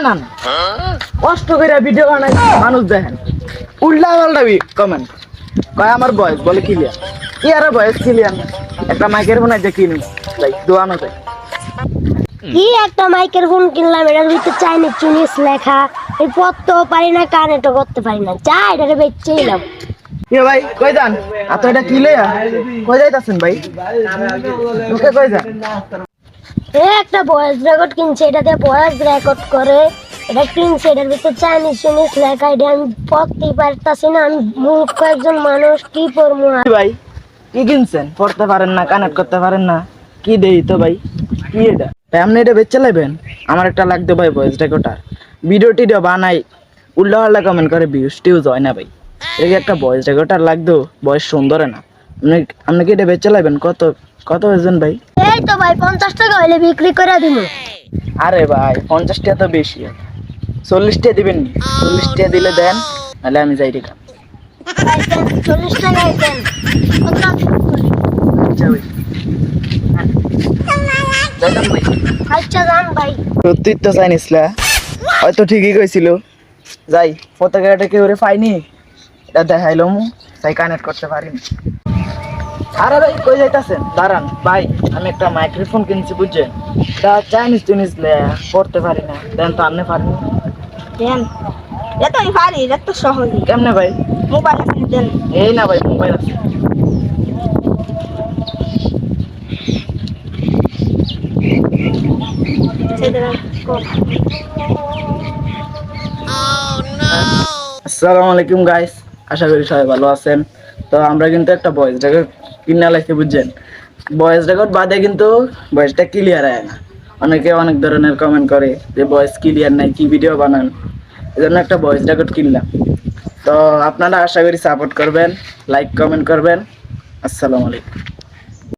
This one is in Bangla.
না না কষ্ট করে ভিডিও বানাই মানুষ দেখেন উল্টা পাল্টা কমেন্ট কয় আমার বয়স বলে ক্লিয়ার কি আর বয়স ক্লিয়ার একটা মাইকের ফোন আছে কিনি ভাই দোয়ানো যায় কি একটা মাইকের ফোন কিনলাম এটার ভিতরে চাইনিজ চুনিস লেখা এই পড়তেও পারি না কানেক্টও করতে পারি না যা এটারে বেচে নিলাম। কি ভাই কই যান এত এটা কি লইয়া কই যাইতাছেন ভাই ওকে কই যান একটা ভয়েস রেকর্ড কিনছে এটাতে ভয়েস রেকর্ড করে এটা কিনছে এটার ভিতরে চাইনিজ চুনিস লেখা এটা আমি পড়তেই পারতাছি না আমি মূর্খ একজন মানুষ কি পড়বো আর। ভাই কি কিনছেন পড়তে পারেন না কানেক্ট করতে পারেন না কি দেই তো ভাই কি এটা ভাই আপনি এটা বেচে লাইবেন আমার একটা লাগতো ভাই ভয়েস রেকর্ডার ভিডিও টিডিও বানাই উল্টা পাল্টা কমেন্ট করে ভিউজ টিউজ হয় না ভাই এই একটা ভয়েস রেকর্ডার লাগতো ভয়েস সুন্দর না আপনি কি এটা বেচে লাইবেন কত কত হয়েছেন ভাই এই তো ভাই 50 টাকা হইলে বিক্রি করে দিব। আরে ভাই 50 টাকা তো বেশি 40 টাকা দিবেন 40 টাকা দিলে দেন নাহলে আমি যাই রেখা 40 টাকা দেন আচ্ছা ভাই যাইতাম ভাই আচ্ছা যান ভাই সত্যি তো চাইনিসলা হয়তো ঠিকই কইছিল যাই পতাকাটা কেউ পাইনি এটা দেখাইলাম তাই কানেক্ট করতে পারিনি। আরে ভাই কই যাইতাছেন দাঁড়ান ভাই আমি একটা মাইক্রোফোন কিনছি বুঝছেন এটা চাইনিজ জিনিস পড়তে পারি না দেন তো আপনি পারেন দেন এটা আমি পারি এটা তো সহজই কেমনে ভাই মোবাইল আছে দেন এই না ভাই মোবাইল আছে আসসালামু আলাইকুম গাইস আশা করি সবাই ভালো আছেন। তো আমরা কিন্তু একটা ভয়েস রেকর্ড কিনে লাইছি বুঝছেন ভয়েস রেকর্ড বাদে কিন্তু ভয়েসটা ক্লিয়ার হয় না অনেকে অনেক ধরনের কমেন্ট করে যে ভয়েস ক্লিয়ার নাই কি ভিডিও বানান এজন্য একটা ভয়েস রেকর্ড কিনলাম। তো আপনারা আশা করি সাপোর্ট করবেন লাইক কমেন্ট করবেন। আসসালামু আলাইকুম।